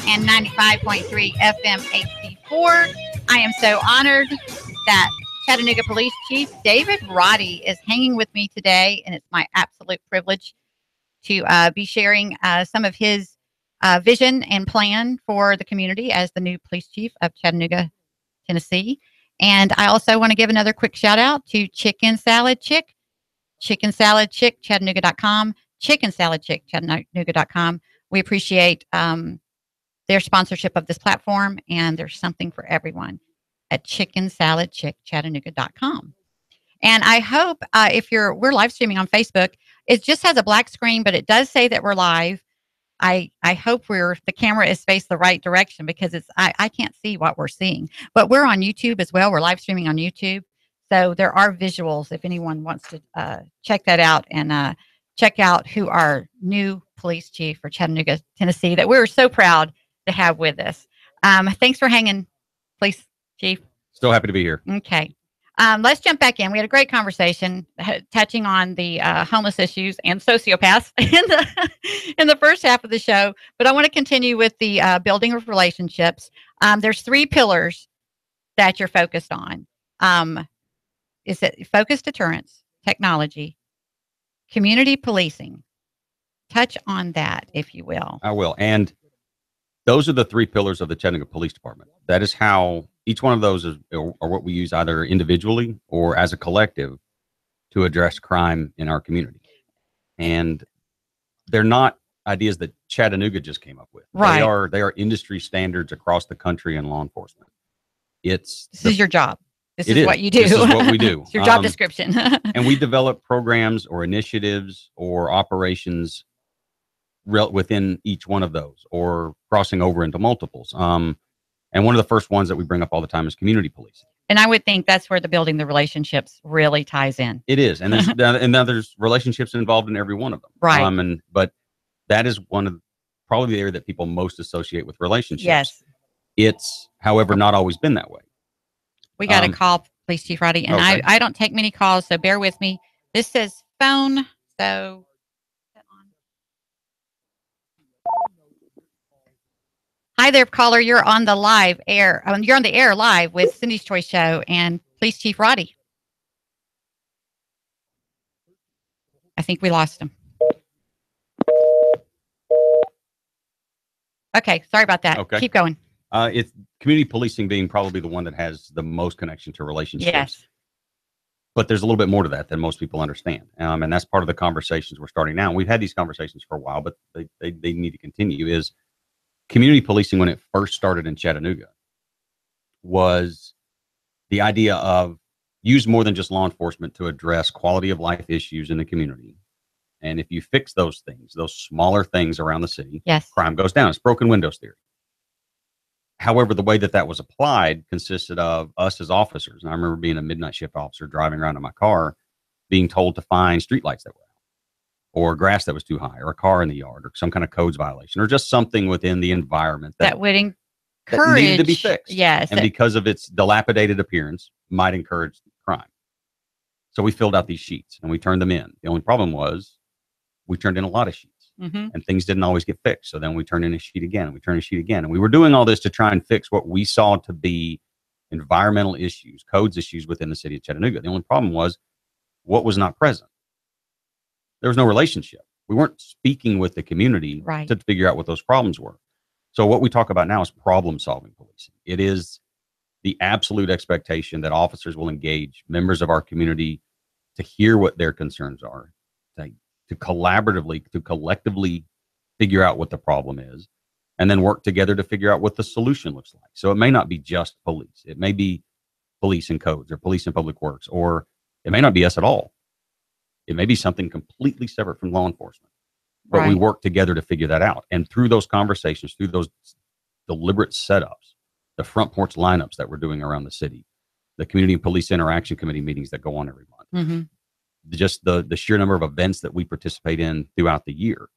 and 95.3 FM HD4. I am so honored that Chattanooga Police Chief David Roddy is hanging with me today, and it's my absolute privilege to be sharing some of his vision and plan for the community as the new police chief of Chattanooga, Tennessee. And I also want to give another quick shout out to Chicken Salad Chick, Chattanooga.com, Chicken Salad Chick, Chattanooga.com. We appreciate their sponsorship of this platform, and there's something for everyone at Chicken Salad Chick, Chattanooga.com. And I hope we're live streaming on Facebook. It just has a black screen, but it does say that we're live. I hope the camera is faced the right direction, because I can't see what we're seeing. But we're on YouTube as well. We're live streaming on YouTube. So there are visuals if anyone wants to check that out, and check out who our new police chief for Chattanooga, Tennessee, that we're so proud to have with us. Thanks for hanging, police chief. Still happy to be here. Okay. Let's jump back in. We had a great conversation touching on the homeless issues and sociopaths in the first half of the show. But I want to continue with the building of relationships. There's 3 pillars that you're focused on. Is it focused deterrence, technology, community policing? Touch on that, if you will. I will. And those are the 3 pillars of the Chattanooga Police Department. That is how each one of those are what we use either individually or as a collective to address crime in our community. And they're not ideas that Chattanooga just came up with. Right. They are industry standards across the country in law enforcement. This is your job. This is what you do. This is what we do. It's your job description. And we develop programs or initiatives or operations within each one of those, or crossing over into multiples. And one of the first ones that we bring up all the time is community policing. And I would think that's where the building the relationships really ties in. It is. And there's relationships involved in every one of them. Right. But that is one of probably the area that people most associate with relationships. Yes. It's, however, not always been that way. We got a call, Police Chief Roddy, and okay. I don't take many calls, so bear with me. This says phone, so... Hi there, caller. You're on the live air. You're on the air live with Cindy's Choice Show and Police Chief Roddy. I think we lost him. Okay, sorry about that. Okay. Keep going. It's community policing being probably the one that has the most connection to relationships. Yes. But there's a little bit more to that than most people understand. And that's part of the conversations we're starting now. We've had these conversations for a while, but they need to continue. Is community policing, when it first started in Chattanooga, was the idea of use more than just law enforcement to address quality of life issues in the community. And if you fix those things, those smaller things around the city, yes, crime goes down. It's broken windows theory. However, the way that was applied consisted of us as officers. And I remember being a midnight shift officer driving around in my car, being told to find streetlights that were out, or grass that was too high, or a car in the yard, or some kind of codes violation, or just something within the environment that would encourage, that needed to be fixed. Yes. And because of its dilapidated appearance, might encourage crime. So we filled out these sheets and we turned them in. The only problem was we turned in a lot of sheets. Mm-hmm. And things didn't always get fixed. So then we turned in a sheet again, and we turned a sheet again. And we were doing all this to try and fix what we saw to be environmental issues, codes issues within the city of Chattanooga. The only problem was what was not present. There was no relationship. We weren't speaking with the community to figure out what those problems were. So what we talk about now is problem-solving policing. It is the absolute expectation that officers will engage members of our community to hear what their concerns are, to collectively figure out what the problem is, and then work together to figure out what the solution looks like. So it may not be just police. It may be police and codes, or police and public works, or it may not be us at all. It may be something completely separate from law enforcement. But we work together to figure that out. And through those conversations, through those deliberate setups, the front porch lineups that we're doing around the city, the community and police interaction committee meetings that go on every month, mm-hmm. just the sheer number of events that we participate in throughout the year,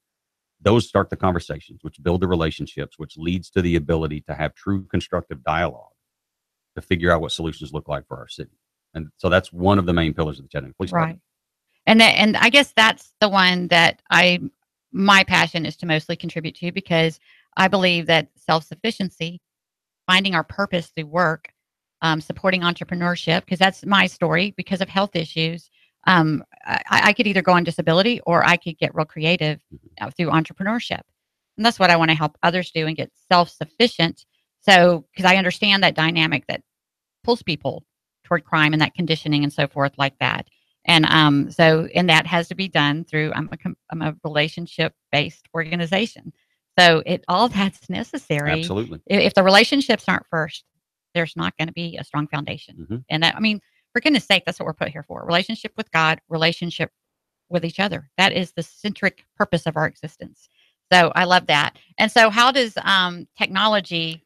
those start the conversations, which build the relationships, which leads to the ability to have true constructive dialogue to figure out what solutions look like for our city. And so that's one of the main pillars of the Chattanooga Police Department. And I guess that's the one that my passion is to mostly contribute to, because I believe that self-sufficiency, finding our purpose through work, supporting entrepreneurship, because that's my story. Because of health issues, I could either go on disability or I could get real creative through entrepreneurship. And that's what I want to help others do and get self-sufficient. So, because I understand that dynamic that pulls people toward crime and that conditioning and so forth like that. And and that has to be done through, I'm a relationship-based organization. So all that's necessary. Absolutely. If the relationships aren't first, there's not going to be a strong foundation. Mm-hmm. And that, I mean, for goodness sake, that's what we're put here for. Relationship with God, relationship with each other. That is the centric purpose of our existence. So I love that. And so how does technology,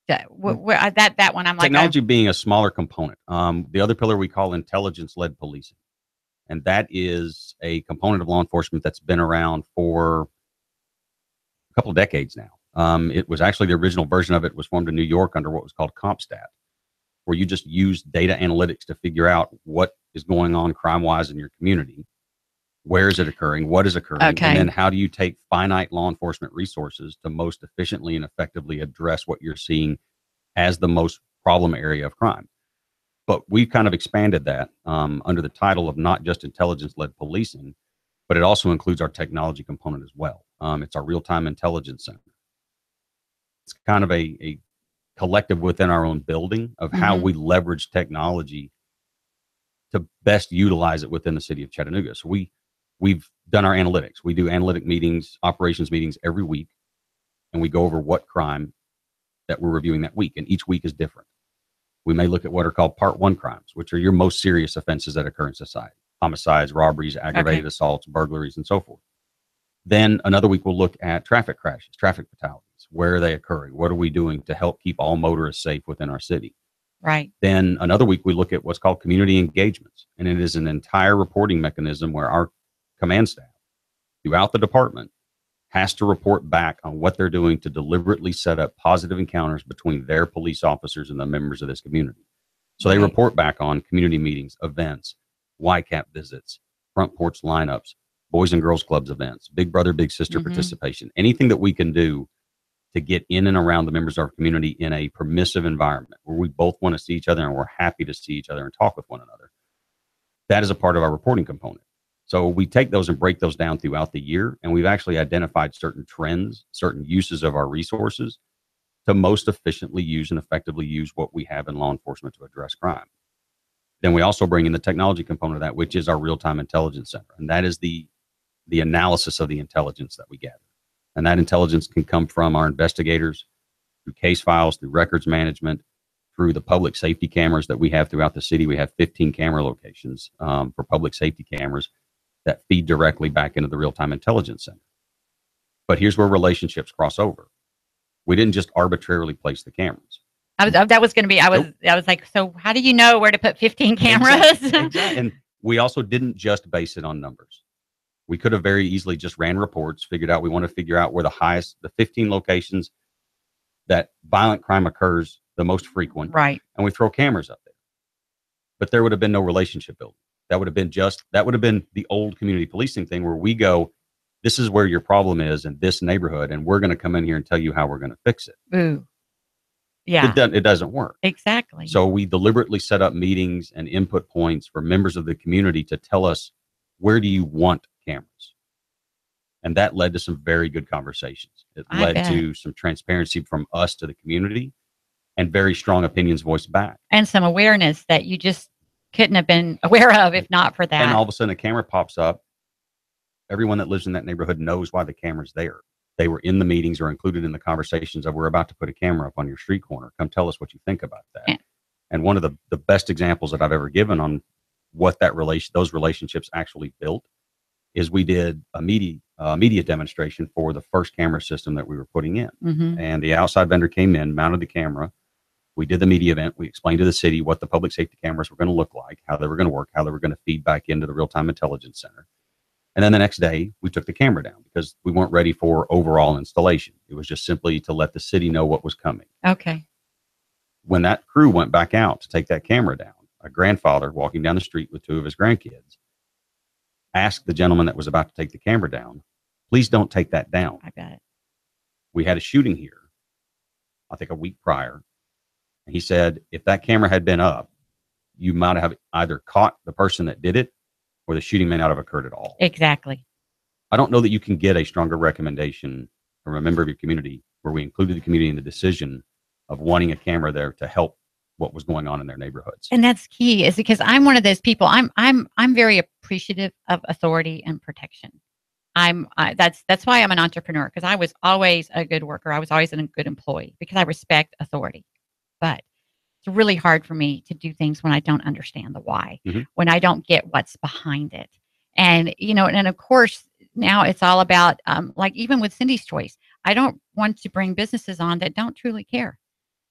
that one, I'm like, technology being a smaller component. The other pillar we call intelligence-led policing. And that is a component of law enforcement that's been around for a couple of decades now. It was actually the original version of it was formed in New York under what was called CompStat, where you just use data analytics to figure out what is going on crime-wise in your community. Where is it occurring? What is occurring? Okay. And then how do you take finite law enforcement resources to most efficiently and effectively address what you're seeing as the most problem area of crime? But we've kind of expanded that under the title of not just intelligence-led policing, but it also includes our technology component as well. It's our real-time intelligence center. It's kind of a collective within our own building of how we leverage technology to best utilize it within the city of Chattanooga. So we've done our analytics. We do analytic meetings, operations meetings every week, and we go over what crime that we're reviewing that week. And each week is different. We may look at what are called Part 1 crimes, which are your most serious offenses that occur in society: homicides, robberies, aggravated assaults, burglaries, and so forth. Then another week we'll look at traffic crashes, traffic fatalities. Where are they occurring? What are we doing to help keep all motorists safe within our city? Right. Then another week we look at what's called community engagements. And it is an entire reporting mechanism where our command staff throughout the department has to report back on what they're doing to deliberately set up positive encounters between their police officers and the members of this community. So they report back on community meetings, events, YCAP visits, front porch lineups, Boys and Girls Clubs events, Big Brother, Big Sister participation, anything that we can do to get in and around the members of our community in a permissive environment where we both want to see each other and we're happy to see each other and talk with one another. That is a part of our reporting component. So we take those and break those down throughout the year, and we've actually identified certain trends, certain uses of our resources to most efficiently use and effectively use what we have in law enforcement to address crime. Then we also bring in the technology component of that, which is our real-time intelligence center. And that is the analysis of the intelligence that we gather. And that intelligence can come from our investigators, through case files, through records management, through the public safety cameras that we have throughout the city. We have 15 camera locations for public safety cameras that feed directly back into the real-time intelligence center. But here's where relationships cross over. We didn't just arbitrarily place the cameras. That was going to be, I was like, so how do you know where to put 15 cameras? Exactly. And we also didn't just base it on numbers. We could have very easily just ran reports, figured out we want to figure out where the 15 locations that violent crime occurs the most frequent. Right. And we throw cameras up there. But there would have been no relationship building. That would have been the old community policing thing where we go, this is where your problem is in this neighborhood, and we're going to come in here and tell you how we're going to fix it. Ooh. Yeah. It doesn't work. Exactly. So we deliberately set up meetings and input points for members of the community to tell us, where do you want cameras? And that led to some very good conversations. It led to some transparency from us to the community and very strong opinions voiced back. And some awareness that you just couldn't have been aware of if not for that. And all of a sudden a camera pops up. Everyone that lives in that neighborhood knows why the camera's there. They were in the meetings or included in the conversations of, we're about to put a camera up on your street corner. Come tell us what you think about that. Yeah. And one of the best examples that I've ever given on what those relationships actually built is we did a media demonstration for the first camera system that we were putting in. And the outside vendor came in, mounted the camera. We did the media event. We explained to the city what the public safety cameras were going to look like, how they were going to work, how they were going to feed back into the real-time intelligence center. And then the next day, we took the camera down because we weren't ready for overall installation. It was just simply to let the city know what was coming. Okay. When that crew went back out to take that camera down, a grandfather walking down the street with two of his grandkids asked the gentleman that was about to take the camera down, please don't take that down. I bet. We had a shooting here I think a week prior. And he said, if that camera had been up, you might have either caught the person that did it or the shooting may not have occurred at all. Exactly. I don't know that you can get a stronger recommendation from a member of your community where we included the community in the decision of wanting a camera there to help what was going on in their neighborhoods. And that's key, is because I'm one of those people. I'm very appreciative of authority and protection. That's why I'm an entrepreneur, because I was always a good worker. I was always a good employee because I respect authority. But it's really hard for me to do things when I don't understand the why, when I don't get what's behind it. And, and of course, now it's all about, like even with Cindy's Choice, I don't want to bring businesses on that don't truly care,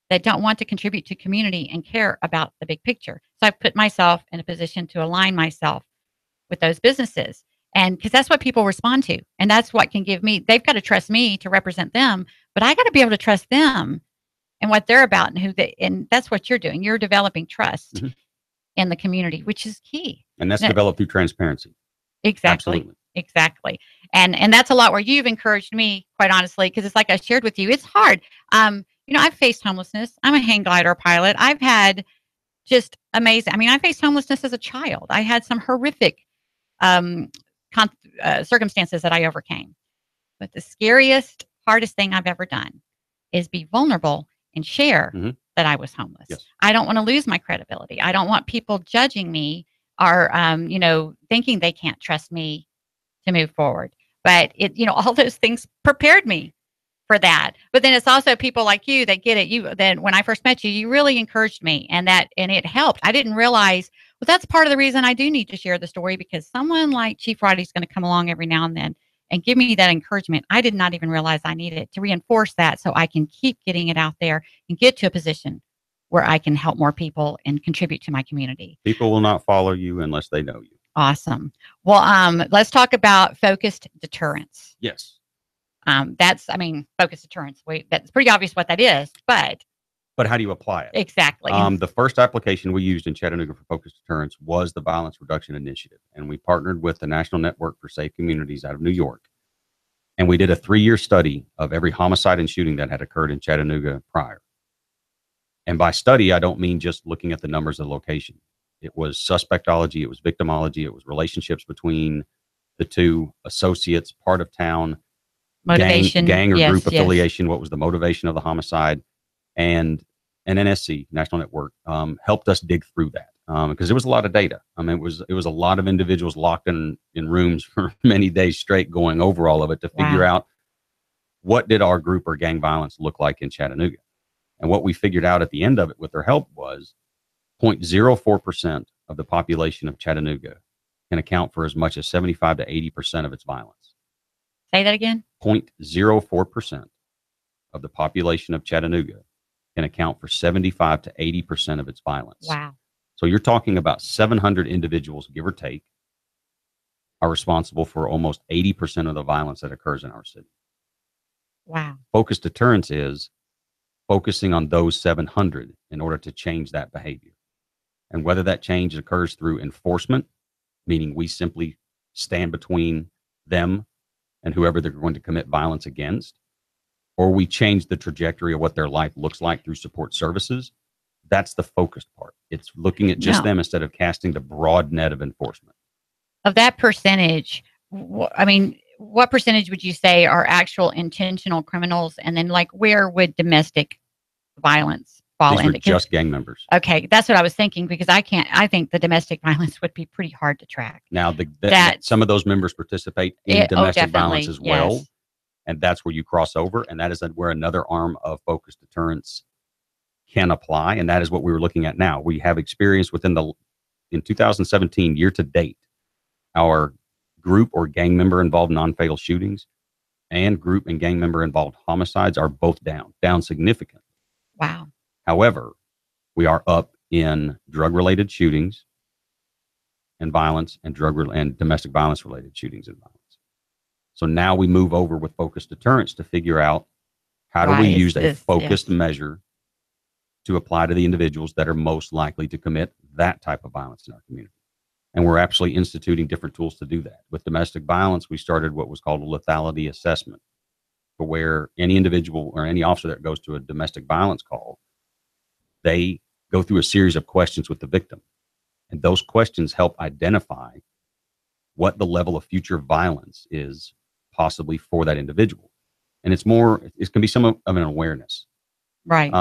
that don't want to contribute to community and care about the big picture. So I've put myself in a position to align myself with those businesses. And because that's what people respond to. And that's what can give me, they've got to trust me to represent them, but I got to be able to trust them and what they're about and that's what you're doing. You're developing trust in the community, which is key. And that's developed through transparency. Exactly. Absolutely. Exactly. And that's a lot where you've encouraged me, quite honestly, because it's like I shared with you, it's hard. I've faced homelessness. I'm a hang glider pilot. I've had just amazing. I faced homelessness as a child. I had some horrific circumstances that I overcame. But the scariest, hardest thing I've ever done is be vulnerable and share that I was homeless. Yes. I don't want to lose my credibility. I don't want people judging me or, thinking they can't trust me to move forward. But all those things prepared me for that. But then it's also people like you that get it. Then when I first met you, you really encouraged me, and it helped. I didn't realize, well, that's part of the reason I do need to share the story, because someone like Chief Roddy is going to come along every now and then and give me that encouragement. I did not even realize I needed to reinforce that so I can keep getting it out there and get to a position where I can help more people and contribute to my community. People will not follow you unless they know you. Awesome. Well, let's talk about focused deterrence. Yes. Focused deterrence. That's pretty obvious what that is, but how do you apply it? Exactly. The first application we used in Chattanooga for focused deterrence was the Violence Reduction Initiative. And we partnered with the National Network for Safe Communities out of New York. And we did a 3-year study of every homicide and shooting that had occurred in Chattanooga prior. And by study, I don't mean just looking at the numbers of the location. It was suspectology, it was victimology, it was relationships between the two, associates, part of town, motivation, gang or group affiliation, what was the motivation of the homicide. And NSC, National Network, helped us dig through that because it was a lot of data. It was a lot of individuals locked in rooms for many days straight going over all of it to figure out what did our group or gang violence look like in Chattanooga. And what we figured out at the end of it with their help was 0.04% of the population of Chattanooga can account for as much as 75 to 80% of its violence. Say that again. 0.04% of the population of Chattanooga can account for 75 to 80% of its violence. Wow. So you're talking about 700 individuals, give or take, are responsible for almost 80% of the violence that occurs in our city. Wow. Focused deterrence is focusing on those 700 in order to change that behavior. And whether that change occurs through enforcement, meaning we simply stand between them and whoever they're going to commit violence against, or we change the trajectory of what their life looks like through support services, that's the focused part. It's looking at just them instead of casting the broad net of enforcement. Of that percentage, what percentage would you say are actual intentional criminals? And then where would domestic violence fall into? These were just gang members. Okay. That's what I was thinking, because I think the domestic violence would be pretty hard to track. Now, some of those members participate in domestic violence as well. Yes. And that's where you cross over. And that is where another arm of focused deterrence can apply. And that is what we were looking at now. We have experience in 2017, year to date, our group or gang member involved non-fatal shootings and group and gang member involved homicides are both down significantly. Wow. However, we are up in drug-related shootings and violence and and domestic violence-related shootings and violence. So now we move over with focused deterrence to figure out how do we use a focused measure to apply to the individuals that are most likely to commit that type of violence in our community. And we're actually instituting different tools to do that. With domestic violence, we started what was called a lethality assessment. to where any individual or any officer that goes to a domestic violence call, they go through a series of questions with the victim. And those questions help identify what the level of future violence is possibly for that individual. And it can be some of an awareness. Right.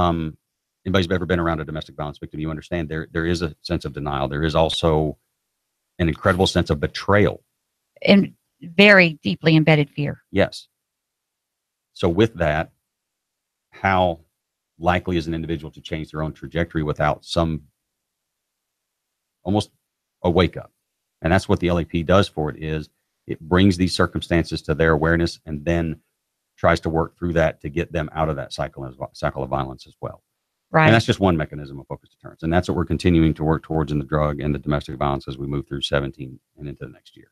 Anybody's ever been around a domestic violence victim, you understand there is a sense of denial. There is also an incredible sense of betrayal. And very deeply embedded fear. Yes. So with that, how likely is an individual to change their own trajectory without some almost a wake up? And that's what the LAP does for it, is it brings these circumstances to their awareness and then tries to work through that to get them out of that cycle of violence as well. Right. And that's just one mechanism of focused deterrence. And that's what we're continuing to work towards in the drug and the domestic violence as we move through 17 and into the next year.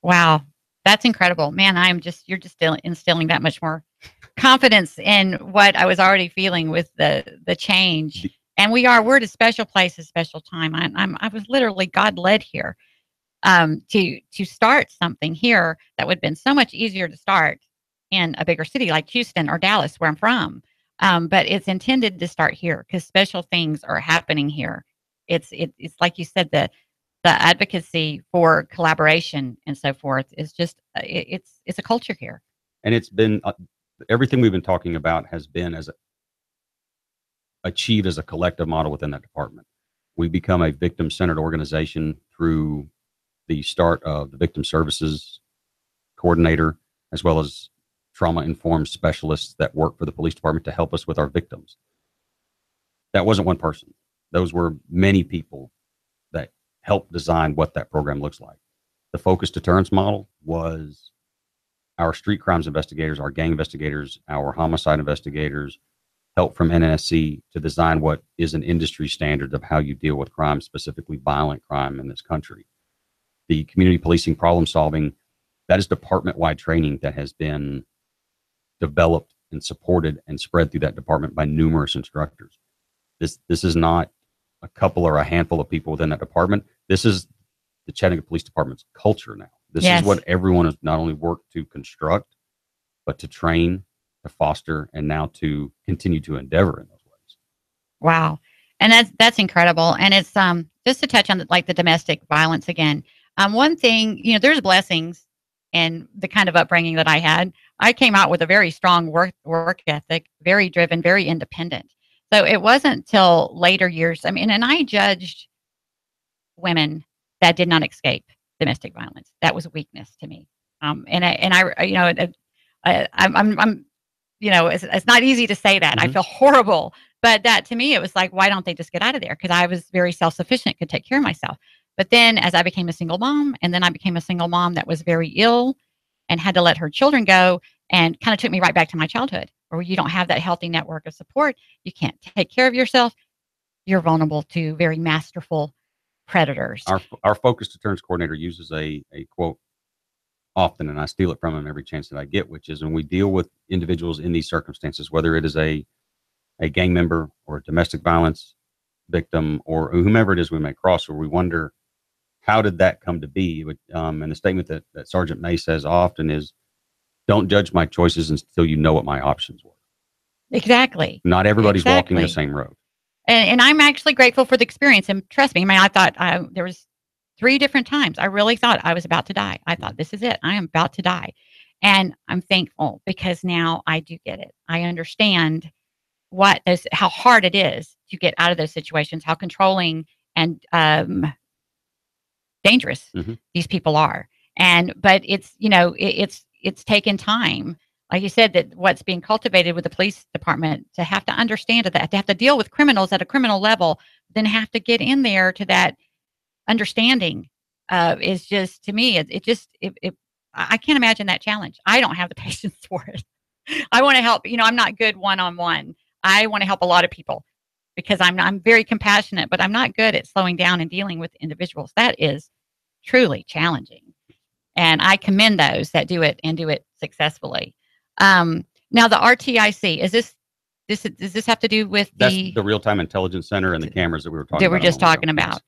Wow. That's incredible, man. You're just still instilling that much more confidence in what I was already feeling with the change. And we're at a special place, a special time. I was literally God led here, to start something here that would have been so much easier to start in a bigger city like Houston or Dallas, where I'm from. But it's intended to start here because special things are happening here. It's like you said, the advocacy for collaboration and so forth is just it's a culture here. And it's been everything we've been talking about has been achieved as a collective model within that department. We become a victim-centered organization through the start of the victim services coordinator, as well as trauma-informed specialists that work for the police department to help us with our victims. That wasn't one person. Those were many people that helped design what that program looks like. The focused deterrence model was our street crimes investigators, our gang investigators, our homicide investigators, help from NNSC to design what is an industry standard of how you deal with crime, specifically violent crime in this country. The community policing problem solving, that is department-wide training that has been developed and supported and spread through that department by numerous instructors. This is not a couple or a handful of people within that department. This is the Chattanooga Police Department's culture now. This is what everyone has not only worked to construct, but to train, to foster, and now to continue to endeavor in those ways. Wow. And that's incredible. And it's just to touch on the domestic violence again. One thing, there's blessings in the kind of upbringing that I had. I came out with a very strong work ethic, very driven, very independent. So it wasn't till later years. And I judged women that did not escape domestic violence. That was a weakness to me. I'm it's not easy to say that. Mm-hmm. I feel horrible, but that to me, it was like, why don't they just get out of there? Because I was very self-sufficient, could take care of myself. But then as I became a single mom, and then I became a single mom that was very ill and had to let her children go, and kind of took me right back to my childhood, where you don't have that healthy network of support. You can't take care of yourself. You're vulnerable to very masterful predators. Our focused deterrence coordinator uses a quote often, and I steal it from him every chance that I get, which is when we deal with individuals in these circumstances, whether it is a gang member or a domestic violence victim or whomever it is we may cross, where we wonder, how did that come to be? And the statement that Sergeant May says often is, don't judge my choices until you know what my options were. Exactly. Not everybody's walking the same road. And I'm actually grateful for the experience. And trust me, I thought there was 3 different times I really thought I was about to die. I thought, this is it. I am about to die. And I'm thankful because now I do get it. I understand how hard it is to get out of those situations, how controlling and dangerous these people are. But it's, it's taken time. Like you said, that what's being cultivated with the police department to have to understand that, to have to deal with criminals at a criminal level, then have to get in there to that understanding is just, to me, I can't imagine that challenge. I don't have the patience for it. I want to help, I'm not good one-on-one. I want to help a lot of people because I'm very compassionate, but I'm not good at slowing down and dealing with individuals. That is truly challenging. And I commend those that do it and do it successfully. Now the RTIC, does this have to do with That's the real-time intelligence center and the cameras that we were talking about? That we're just talking about.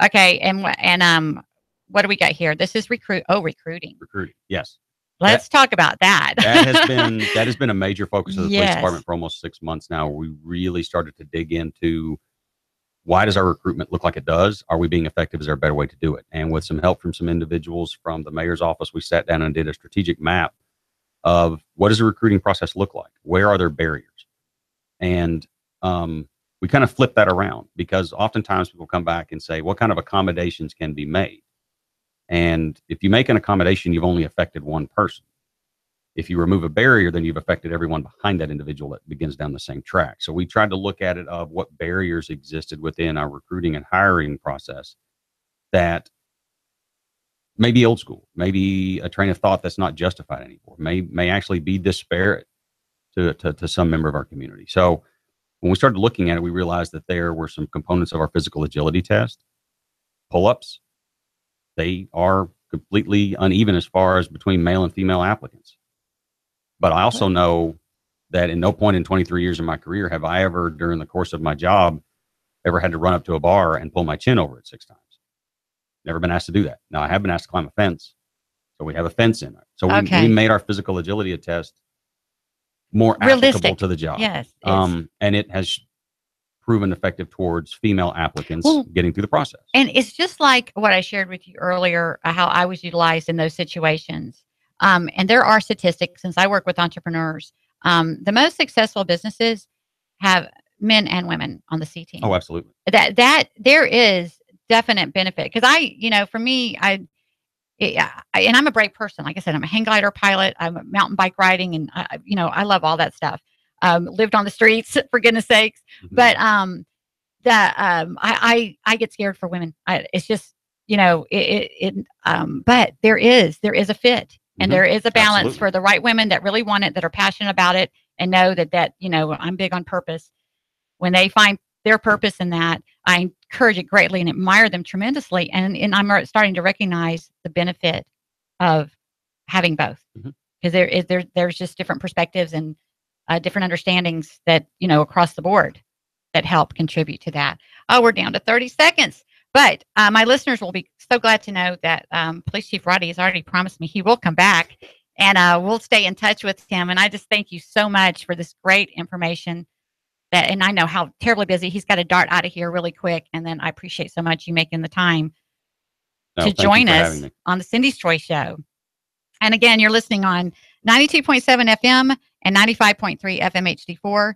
Yes. Okay. And what do we got here? This is recruiting. Yes. Let's talk about that. That has been a major focus of the police Yes. department for almost 6 months now. We really started to dig into why does our recruitment look like it does? Are we being effective? Is there a better way to do it? And with some help from some individuals from the mayor's office, we sat down and did a strategic map of what does the recruiting process look like? Where are there barriers? And we kind of flip that around, because oftentimes people come back and say, what kind of accommodations can be made? And if you make an accommodation, you've only affected one person. If you remove a barrier, then you've affected everyone behind that individual that begins down the same track. So we tried to look at it of what barriers existed within our recruiting and hiring process that may be old school, maybe a train of thought that's not justified anymore, may actually be disparate to some member of our community. So when we started looking at it, we realized that there were some components of our physical agility test, pull-ups. They are completely uneven as far as between male and female applicants. But I also know that in no point in 23 years of my career have I ever, during the course of my job, ever had to run up to a bar and pull my chin over it 6 times. Never been asked to do that. Now, I have been asked to climb a fence. So we have a fence in it. So we made our physical agility test more applicable to the job. Yes. And it has proven effective towards female applicants getting through the process. And it's just like what I shared with you earlier, how I was utilized in those situations. And there are statistics, since I work with entrepreneurs, the most successful businesses have men and women on the C team. Oh, absolutely. That there is definite benefit, because for me, and I'm a brave person. Like I said, I'm a hang glider pilot. I'm a mountain bike riding, and I love all that stuff. Lived on the streets, for goodness sakes. Mm-hmm. But I get scared for women. It's just but there is a fit, and there is a balance for the right women that really want it, that are passionate about it, and know that I'm big on purpose. When they find their purpose in that, I encourage it greatly and admire them tremendously. And I'm starting to recognize the benefit of having both, because there's just different perspectives and different understandings that, across the board, that help contribute to that. Oh, we're down to 30 seconds. But my listeners will be so glad to know that Police Chief Roddy has already promised me he will come back, and we'll stay in touch with him. And I just thank you so much for this great information. And I know how terribly busy he's got to dart out of here really quick. And then I appreciate so much you making the time to join us on the Cindy's Choice Show. And again, you're listening on 92.7 FM and 95.3 FM HD4,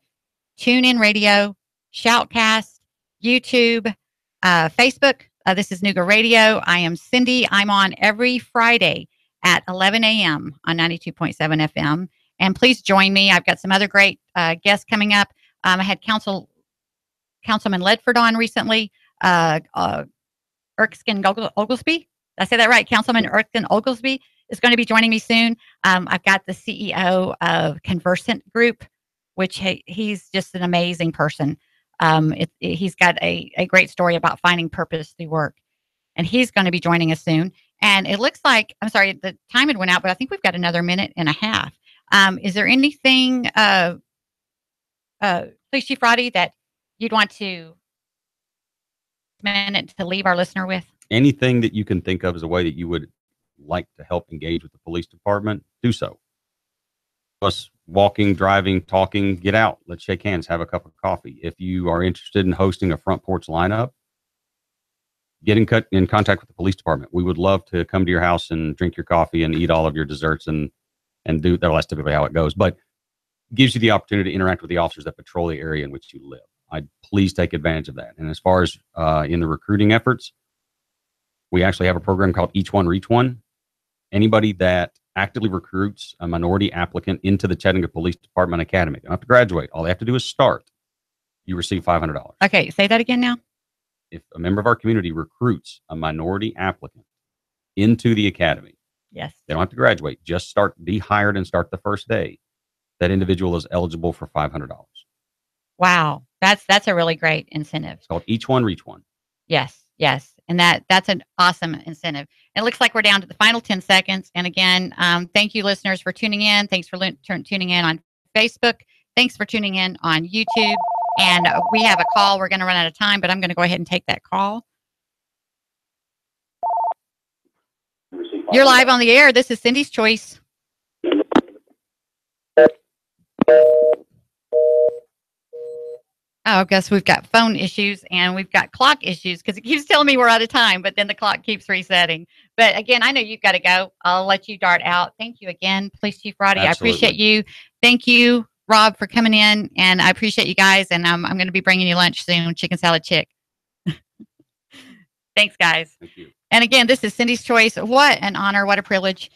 TuneIn Radio, Shoutcast, YouTube, Facebook. This is Nooga Radio. I am Cindy. I'm on every Friday at 11 a.m. on 92.7 FM. And please join me. I've got some other great guests coming up. I had Councilman Ledford on recently. Erskine Oglesby. Did I say that right? Councilman Erskine Oglesby is going to be joining me soon. I've got the CEO of Conversant Group, which he's just an amazing person. He's got a great story about finding purpose through work, and he's going to be joining us soon. And it looks like, I'm sorry, the time had went out, but I think we've got another minute and a half. Is there anything, Police Chief Roddy, that you'd want to leave our listener with? Anything that you can think of as a way that you would like to help engage with the police department, do so. Us walking, driving, talking, get out. Let's shake hands, have a cup of coffee. If you are interested in hosting a front porch lineup, get in contact with the police department. We would love to come to your house and drink your coffee and eat all of your desserts and do that. That's typically how it goes, but gives you the opportunity to interact with the officers that patrol the area in which you live. I'd please take advantage of that. And as far as in the recruiting efforts, we actually have a program called Each One Reach One. Anybody that actively recruits a minority applicant into the Chattanooga Police Department Academy, they don't have to graduate. All they have to do is start. You receive $500. Okay, say that again now. If a member of our community recruits a minority applicant into the academy, yes, they don't have to graduate. Just be hired and start the first day. That individual is eligible for $500. Wow, that's a really great incentive. It's called Each One Reach One. Yes. And that's an awesome incentive. It looks like we're down to the final 10 seconds. And again, thank you, listeners, for tuning in. Thanks for tuning in on Facebook. Thanks for tuning in on YouTube. And we have a call. We're going to run out of time, but I'm going to go ahead and take that call. You're live on the air. This is Cindy's Choice. Oh, I guess we've got phone issues and we've got clock issues because it keeps telling me we're out of time, but then the clock keeps resetting. But again, I know you've got to go. I'll let you dart out. Thank you again, Police Chief Roddy. Absolutely. I appreciate you. Thank you, Rob, for coming in, and I appreciate you guys. And I'm going to be bringing you lunch soon, Chicken Salad Chick. Thanks, guys. Thank you. And again, this is Cindy's Choice. What an honor, what a privilege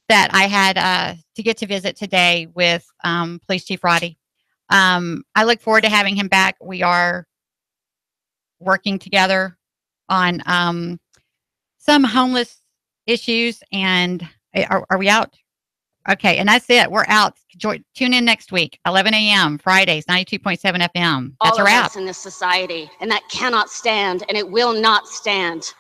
that I had to get to visit today with Police Chief Roddy. I look forward to having him back. We are working together on some homeless issues. And are we out? Okay, and that's it. We're out. Tune in next week, 11 a.m. Fridays, 92.7 FM. That's a wrap. All of us in this society, and that cannot stand, and it will not stand.